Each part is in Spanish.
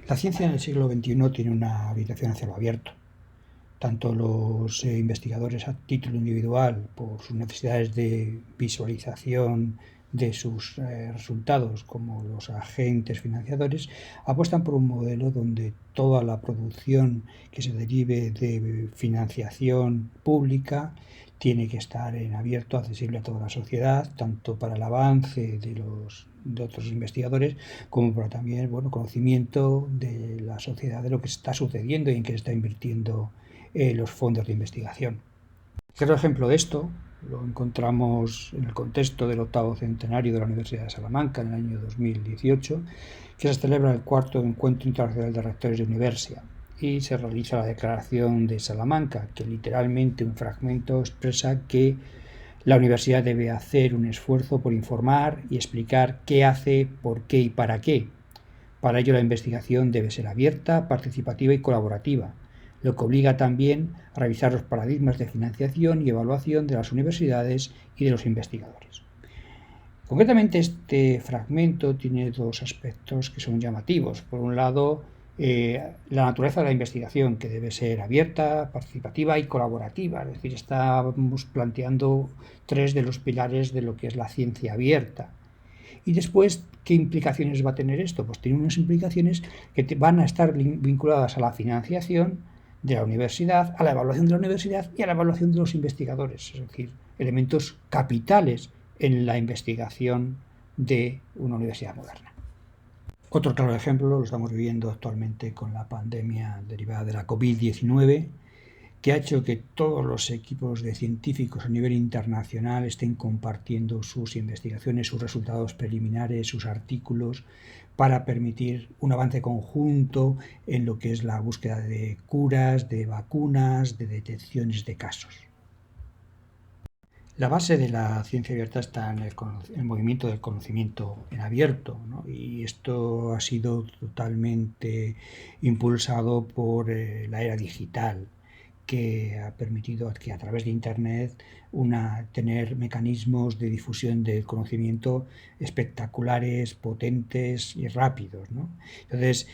La ciencia en el siglo XXI tiene una orientación hacia lo abierto. Tanto los investigadores a título individual, por sus necesidades de visualización de sus resultados, como los agentes financiadores, apuestan por un modelo donde toda la producción que se derive de financiación pública tiene que estar en abierto, accesible a toda la sociedad, tanto para el avance de otros investigadores como para también conocimiento de la sociedad de lo que está sucediendo y en qué se está invirtiendo los fondos de investigación. Claro ejemplo de esto lo encontramos en el contexto del 8º centenario de la Universidad de Salamanca en el año 2018, que se celebra el 4º Encuentro Internacional de Rectores de Universidad y se realiza la Declaración de Salamanca, que literalmente un fragmento expresa que la universidad debe hacer un esfuerzo por informar y explicar qué hace, por qué y para qué. Para ello la investigación debe ser abierta, participativa y colaborativa, lo que obliga también a revisar los paradigmas de financiación y evaluación de las universidades y de los investigadores. Concretamente, este fragmento tiene dos aspectos que son llamativos. Por un lado, la naturaleza de la investigación, que debe ser abierta, participativa y colaborativa. Es decir, estamos planteando tres de los pilares de lo que es la ciencia abierta. Y después, ¿qué implicaciones va a tener esto? Pues tiene unas implicaciones que van a estar vinculadas a la financiación de la universidad, a la evaluación de la universidad y a la evaluación de los investigadores. Es decir, elementos capitales en la investigación de una universidad moderna. Otro claro ejemplo lo estamos viviendo actualmente con la pandemia derivada de la COVID-19, que ha hecho que todos los equipos de científicos a nivel internacional estén compartiendo sus investigaciones, sus resultados preliminares, sus artículos, para permitir un avance conjunto en lo que es la búsqueda de curas, de vacunas, de detecciones de casos. La base de la ciencia abierta está en el movimiento del conocimiento en abierto, ¿no? Y esto ha sido totalmente impulsado por la era digital, que ha permitido que a través de Internet tener mecanismos de difusión del conocimiento espectaculares, potentes y rápidos, ¿no? Entonces,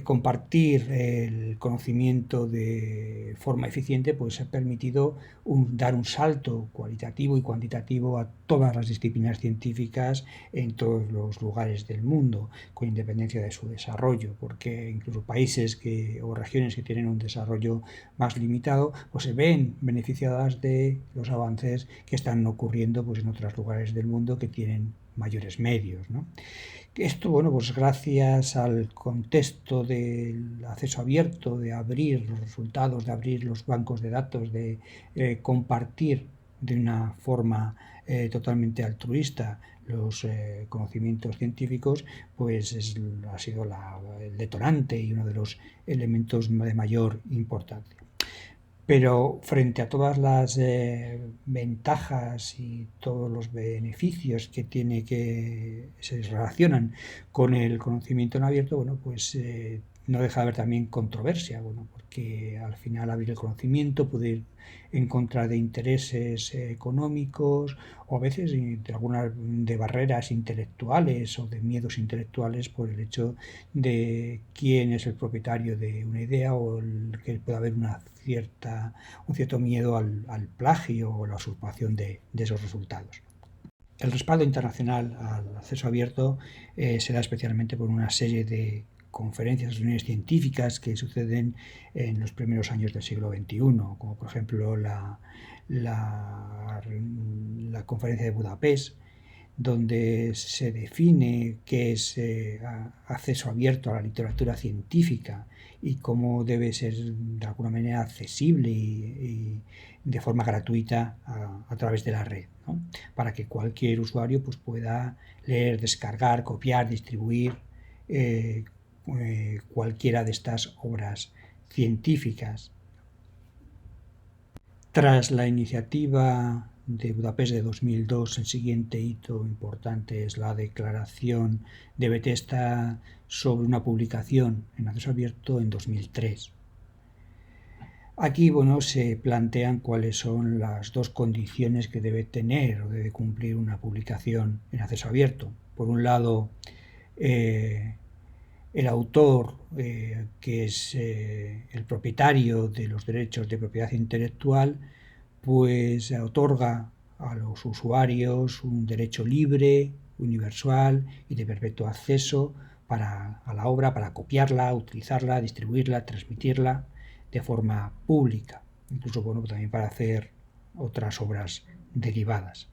compartir el conocimiento de forma eficiente pues ha permitido dar un salto cualitativo y cuantitativo a todas las disciplinas científicas en todos los lugares del mundo, con independencia de su desarrollo, porque incluso países o regiones que tienen un desarrollo más limitado, pues se ven beneficiadas de los avances que están ocurriendo pues en otros lugares del mundo que tienen mayores medios, ¿no? Esto, pues gracias al contexto del acceso abierto, de abrir los resultados, de abrir los bancos de datos, de compartir de una forma totalmente altruista los conocimientos científicos, pues ha sido el detonante y uno de los elementos de mayor importancia. Pero frente a todas las ventajas y todos los beneficios que se relacionan con el conocimiento en abierto, pues no deja de haber también controversia, porque al final abrir el conocimiento puede ir en contra de intereses económicos o a veces de barreras intelectuales o de miedos intelectuales por el hecho de quién es el propietario de una idea o que pueda haber un cierto miedo al plagio o la usurpación de esos resultados. El respaldo internacional al acceso abierto se da especialmente por una serie de conferencias, reuniones científicas que suceden en los primeros años del siglo XXI, como por ejemplo la conferencia de Budapest, donde se define qué es acceso abierto a la literatura científica y cómo debe ser de alguna manera accesible y de forma gratuita a través de la red, ¿no? Para que cualquier usuario pues, pueda leer, descargar, copiar, distribuir cualquiera de estas obras científicas. Tras la iniciativa de Budapest de 2002, el siguiente hito importante es la declaración de Bethesda sobre una publicación en acceso abierto en 2003. Aquí se plantean cuáles son las dos condiciones que debe tener o debe cumplir una publicación en acceso abierto. Por un lado, El autor, que es el propietario de los derechos de propiedad intelectual, pues otorga a los usuarios un derecho libre, universal y de perpetuo acceso a la obra, para copiarla, utilizarla, distribuirla, transmitirla de forma pública, incluso también para hacer otras obras derivadas.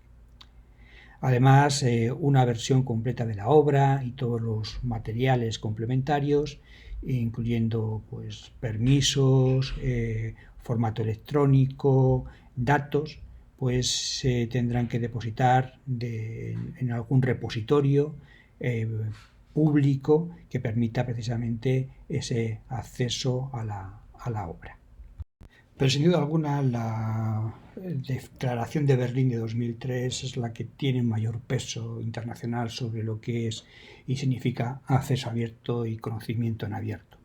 Además, una versión completa de la obra y todos los materiales complementarios, incluyendo pues, permisos, formato electrónico, datos, pues se tendrán que depositar en algún repositorio eh, público que permita precisamente ese acceso a la obra. Pero sin duda alguna la Declaración de Berlín de 2003 es la que tiene mayor peso internacional sobre lo que es y significa acceso abierto y conocimiento en abierto.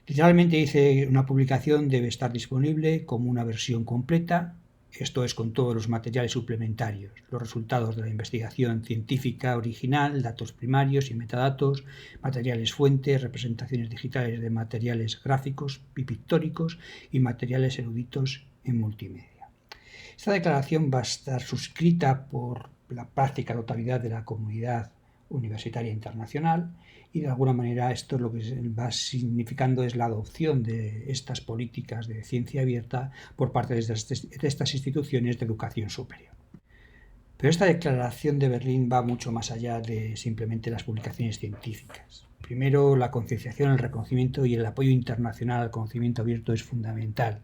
Literalmente dice: una publicación debe estar disponible como una versión completa, esto es, con todos los materiales suplementarios, los resultados de la investigación científica original, datos primarios y metadatos, materiales fuentes, representaciones digitales de materiales gráficos y pictóricos y materiales eruditos en multimedia. Esta declaración va a estar suscrita por la práctica totalidad de la comunidad universitaria internacional, y de alguna manera esto lo que va significando es la adopción de estas políticas de ciencia abierta por parte de estas instituciones de educación superior. Pero esta declaración de Berlín va mucho más allá de simplemente las publicaciones científicas. Primero, la concienciación, el reconocimiento y el apoyo internacional al conocimiento abierto es fundamental.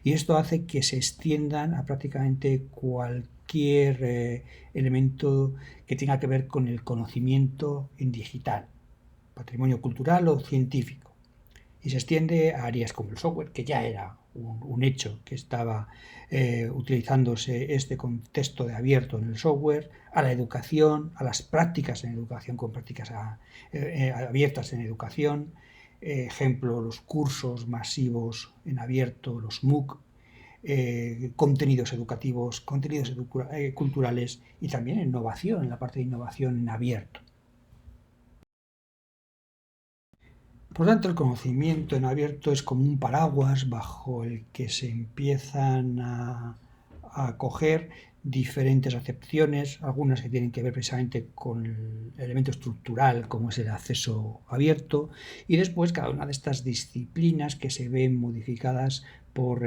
Y esto hace que se extiendan a prácticamente cualquier elemento que tenga que ver con el conocimiento en digital, patrimonio cultural o científico. Y se extiende a áreas como el software, que ya era un hecho que estaba utilizándose este contexto de abierto en el software, a la educación, a las prácticas en educación, con prácticas abiertas en educación, ejemplo, los cursos masivos en abierto, los MOOC, contenidos educativos, contenidos culturales, y también innovación, en la parte de innovación en abierto. Por lo tanto, el conocimiento en abierto es como un paraguas bajo el que se empiezan a coger diferentes acepciones, algunas que tienen que ver precisamente con el elemento estructural, como es el acceso abierto, y después cada una de estas disciplinas que se ven modificadas por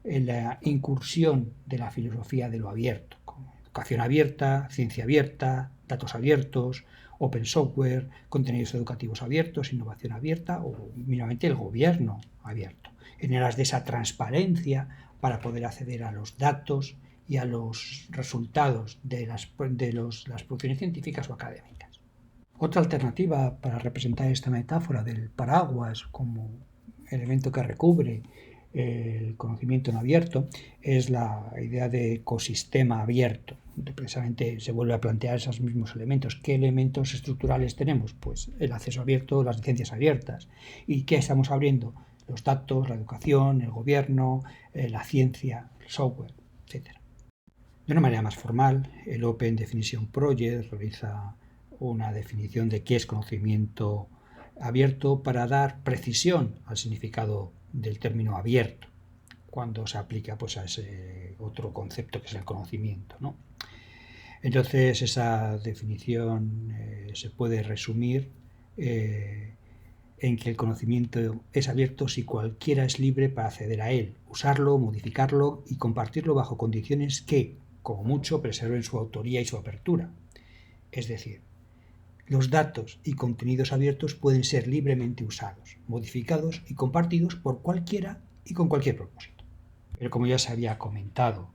la incursión de la filosofía de lo abierto, como educación abierta, ciencia abierta, datos abiertos, open software, contenidos educativos abiertos, innovación abierta o mínimamente el gobierno abierto, en aras de esa transparencia para poder acceder a los datos y a los resultados de las producciones científicas o académicas. Otra alternativa para representar esta metáfora del paraguas como elemento que recubre el conocimiento en abierto es la idea de ecosistema abierto. Precisamente se vuelve a plantear esos mismos elementos. ¿Qué elementos estructurales tenemos? Pues el acceso abierto, las licencias abiertas. ¿Y qué estamos abriendo? Los datos, la educación, el gobierno, la ciencia, el software, etc. De una manera más formal, el Open Definition Project realiza una definición de qué es conocimiento abierto para dar precisión al significado del término abierto cuando se aplica pues, a ese otro concepto que es el conocimiento, ¿no? Entonces esa definición se puede resumir en que el conocimiento es abierto si cualquiera es libre para acceder a él, usarlo, modificarlo y compartirlo bajo condiciones que, como mucho, preserven su autoría y su apertura. Es decir, los datos y contenidos abiertos pueden ser libremente usados, modificados y compartidos por cualquiera y con cualquier propósito. Pero como ya se había comentado,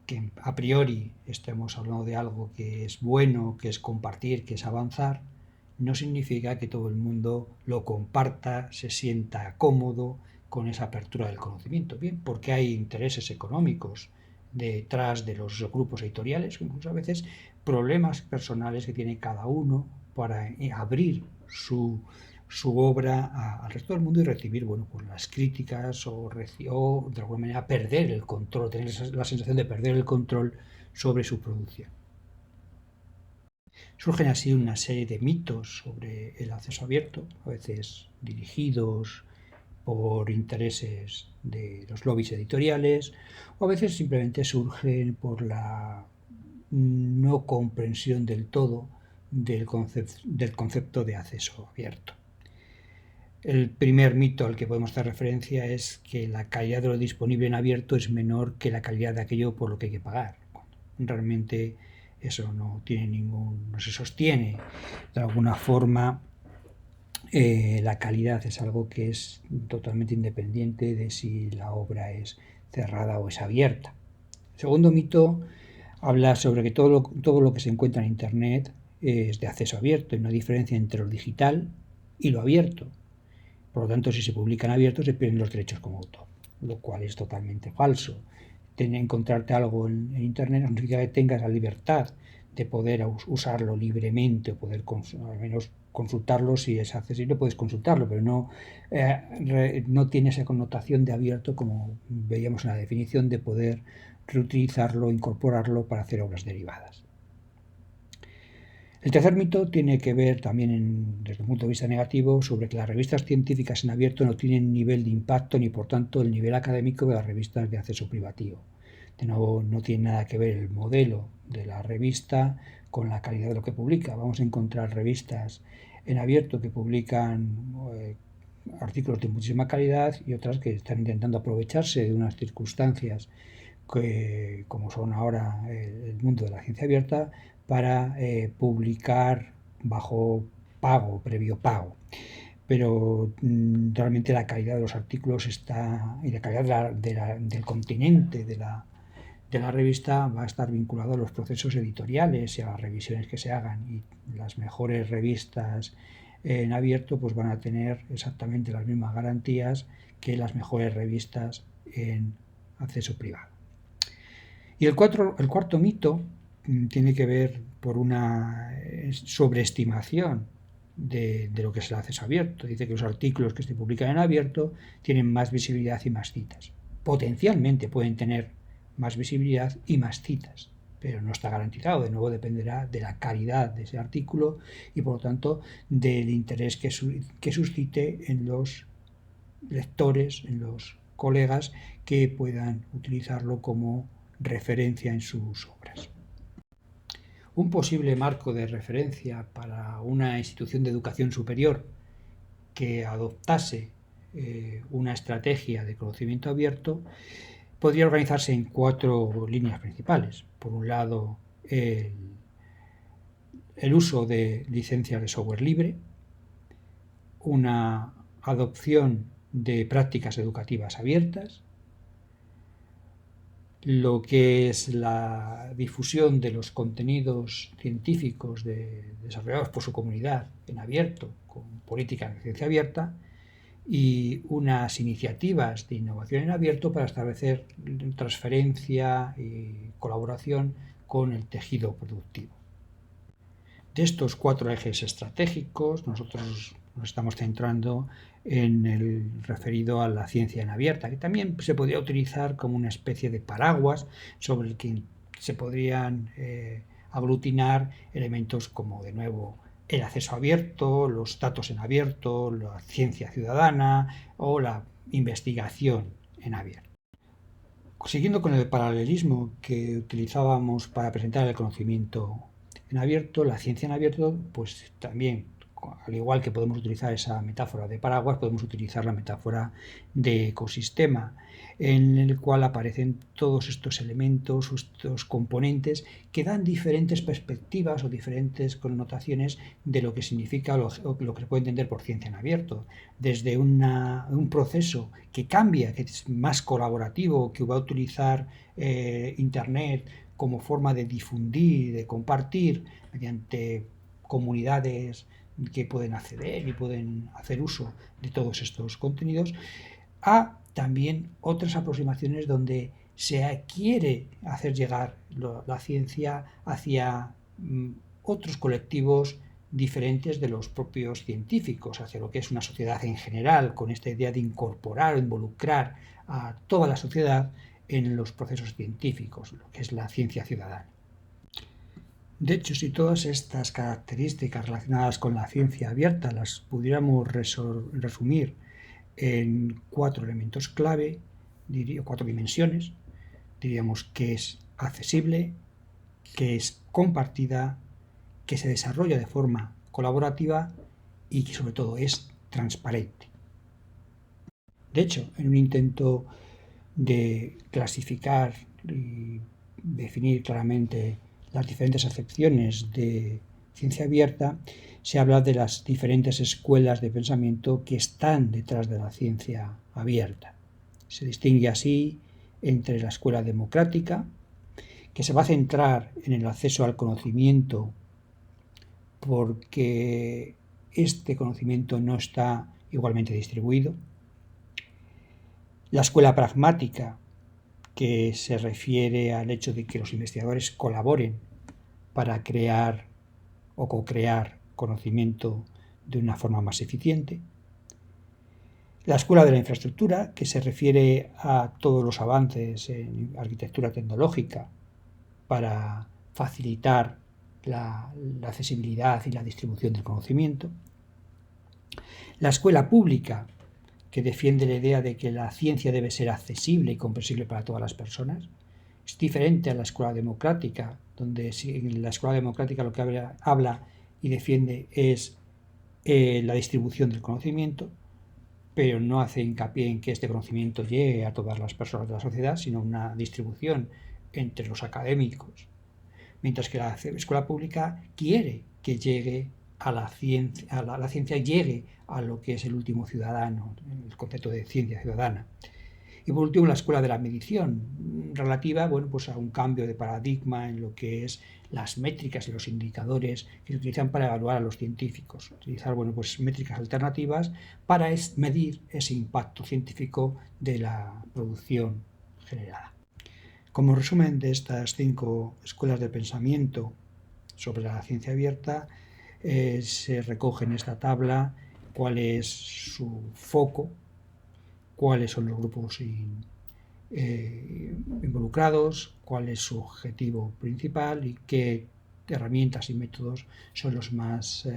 que a priori estemos hablando de algo que es bueno, que es compartir, que es avanzar, no significa que todo el mundo lo comparta, se sienta cómodo con esa apertura del conocimiento. Bien, porque hay intereses económicos detrás de los grupos editoriales, incluso a veces problemas personales que tiene cada uno para abrir su obra al resto del mundo y recibir pues las críticas o de alguna manera perder el control, tener la sensación de perder el control sobre su producción. Surgen así una serie de mitos sobre el acceso abierto, a veces dirigidos por intereses de los lobbies editoriales, o a veces simplemente surgen por la no comprensión del todo del concepto de acceso abierto. El primer mito al que podemos hacer referencia es que la calidad de lo disponible en abierto es menor que la calidad de aquello por lo que hay que pagar. Realmente eso no se sostiene. De alguna forma, la calidad es algo que es totalmente independiente de si la obra es cerrada o es abierta. El segundo mito habla sobre que todo lo que se encuentra en Internet es de acceso abierto. Hay una diferencia entre lo digital y lo abierto. Por lo tanto, si se publica en abierto, se pierden los derechos como autor, lo cual es totalmente falso. Encontrarte algo en Internet no significa que tengas la libertad de poder usarlo libremente o poder al menos consultarlo. Si es accesible puedes consultarlo, pero no tiene esa connotación de abierto como veíamos en la definición, de poder reutilizarlo, incorporarlo para hacer obras derivadas. El tercer mito tiene que ver también desde un punto de vista negativo sobre que las revistas científicas en abierto no tienen nivel de impacto ni por tanto el nivel académico de las revistas de acceso privativo. De nuevo, no tiene nada que ver el modelo de la revista con la calidad de lo que publica. Vamos a encontrar revistas en abierto que publican artículos de muchísima calidad y otras que están intentando aprovecharse de unas circunstancias como son ahora el mundo de la ciencia abierta, para publicar bajo pago, previo pago. Pero realmente la calidad de los artículos y la calidad del continente de la revista va a estar vinculado a los procesos editoriales y a las revisiones que se hagan, y las mejores revistas en abierto pues van a tener exactamente las mismas garantías que las mejores revistas en acceso privado. Y el cuarto mito tiene que ver por una sobreestimación de lo que es el acceso abierto. Dice que los artículos que se publican en abierto tienen más visibilidad y más citas. Potencialmente pueden tener más visibilidad y más citas, pero no está garantizado. De nuevo dependerá de la calidad de ese artículo y por lo tanto del interés que suscite en los lectores, en los colegas que puedan utilizarlo como referencia en sus obras. Un posible marco de referencia para una institución de educación superior que adoptase una estrategia de conocimiento abierto podría organizarse en 4 líneas principales. Por un lado, el uso de licencias de software libre, una adopción de prácticas educativas abiertas, lo que es la difusión de los contenidos científicos desarrollados por su comunidad en abierto, con políticas de ciencia abierta, y unas iniciativas de innovación en abierto para establecer transferencia y colaboración con el tejido productivo. De estos 4 ejes estratégicos, nosotros nos estamos centrando en el referido a la ciencia en abierta, que también se podría utilizar como una especie de paraguas sobre el que se podrían aglutinar elementos como, de nuevo, el acceso abierto, los datos en abierto, la ciencia ciudadana o la investigación en abierto. Siguiendo con el paralelismo que utilizábamos para presentar el conocimiento en abierto, la ciencia en abierto, pues también, al igual que podemos utilizar esa metáfora de paraguas, podemos utilizar la metáfora de ecosistema, en el cual aparecen todos estos elementos, estos componentes que dan diferentes perspectivas o diferentes connotaciones de lo que significa lo que se puede entender por ciencia en abierto. Desde un proceso que cambia, que es más colaborativo, que va a utilizar Internet como forma de difundir, de compartir mediante comunidades que pueden acceder y pueden hacer uso de todos estos contenidos, a también otras aproximaciones donde se quiere hacer llegar la ciencia hacia otros colectivos diferentes de los propios científicos, hacia lo que es una sociedad en general, con esta idea de incorporar o involucrar a toda la sociedad en los procesos científicos, lo que es la ciencia ciudadana. De hecho, si todas estas características relacionadas con la ciencia abierta las pudiéramos resumir en 4 elementos clave, 4 dimensiones, diríamos que es accesible, que es compartida, que se desarrolla de forma colaborativa y que sobre todo es transparente. De hecho, en un intento de clasificar y definir claramente las diferentes acepciones de ciencia abierta, se habla de las diferentes escuelas de pensamiento que están detrás de la ciencia abierta. Se distingue así entre la escuela democrática, que se va a centrar en el acceso al conocimiento porque este conocimiento no está igualmente distribuido. La escuela pragmática, que se refiere al hecho de que los investigadores colaboren para crear o co-crear conocimiento de una forma más eficiente. La escuela de la infraestructura, que se refiere a todos los avances en arquitectura tecnológica para facilitar la accesibilidad y la distribución del conocimiento. La escuela pública, que defiende la idea de que la ciencia debe ser accesible y comprensible para todas las personas. Es diferente a la escuela democrática, donde en la escuela democrática lo que habla y defiende es la distribución del conocimiento, pero no hace hincapié en que este conocimiento llegue a todas las personas de la sociedad, sino una distribución entre los académicos. Mientras que la escuela pública quiere que llegue a la ciencia llegue a lo que es el último ciudadano, el concepto de ciencia ciudadana. Y por último, la escuela de la medición, relativa pues a un cambio de paradigma en lo que es las métricas y los indicadores que se utilizan para evaluar a los científicos. Utilizar pues métricas alternativas para medir ese impacto científico de la producción generada. Como resumen de estas 5 escuelas de pensamiento sobre la ciencia abierta, se recoge en esta tabla cuál es su foco, cuáles son los grupos involucrados, cuál es su objetivo principal y qué herramientas y métodos son los más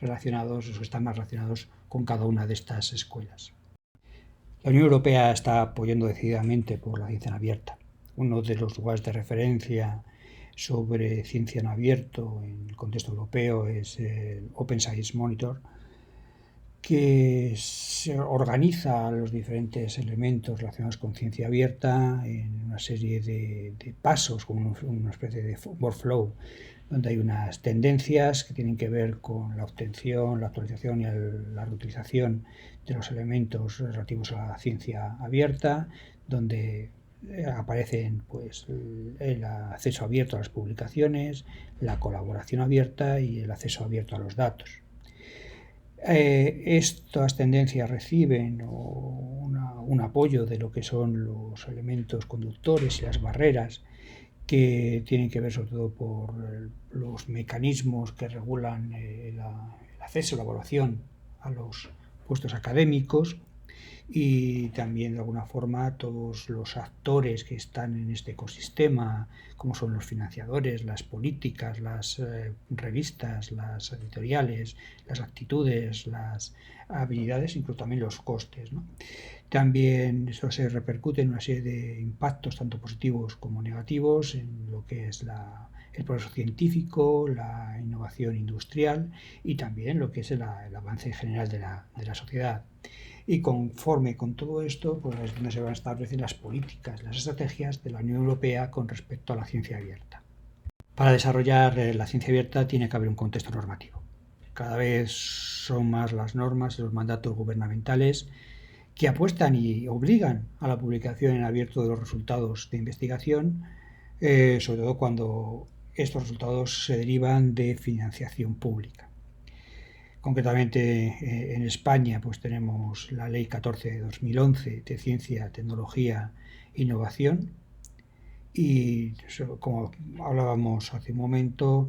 relacionados, los que están más relacionados con cada una de estas escuelas. La Unión Europea está apoyando decididamente por la ciencia en abierta. Uno de los lugares de referencia sobre ciencia en abierto en el contexto europeo es el Open Science Monitor, que se organiza los diferentes elementos relacionados con ciencia abierta en una serie de pasos, como una especie de workflow, donde hay unas tendencias que tienen que ver con la obtención, la actualización y la reutilización de los elementos relativos a la ciencia abierta, donde aparecen pues el acceso abierto a las publicaciones, la colaboración abierta y el acceso abierto a los datos. Estas tendencias reciben un apoyo de lo que son los elementos conductores y las barreras que tienen que ver sobre todo por los mecanismos que regulan el acceso, la evaluación a los puestos académicos y también de alguna forma todos los actores que están en este ecosistema, como son los financiadores, las políticas, las revistas, las editoriales, las actitudes, las habilidades, incluso también los costes, ¿no? También eso se repercute en una serie de impactos tanto positivos como negativos en lo que es el progreso científico, la innovación industrial y también lo que es el avance general de la sociedad. Y conforme con todo esto, pues es donde se van a establecer las políticas, las estrategias de la Unión Europea con respecto a la ciencia abierta. Para desarrollar la ciencia abierta tiene que haber un contexto normativo. Cada vez son más las normas y los mandatos gubernamentales que apuestan y obligan a la publicación en abierto de los resultados de investigación, sobre todo cuando estos resultados se derivan de financiación pública. Concretamente en España pues tenemos la Ley 14 de 2011 de Ciencia, Tecnología e Innovación y como hablábamos hace un momento,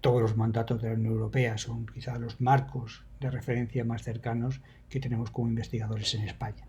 todos los mandatos de la Unión Europea son quizá los marcos de referencia más cercanos que tenemos como investigadores en España.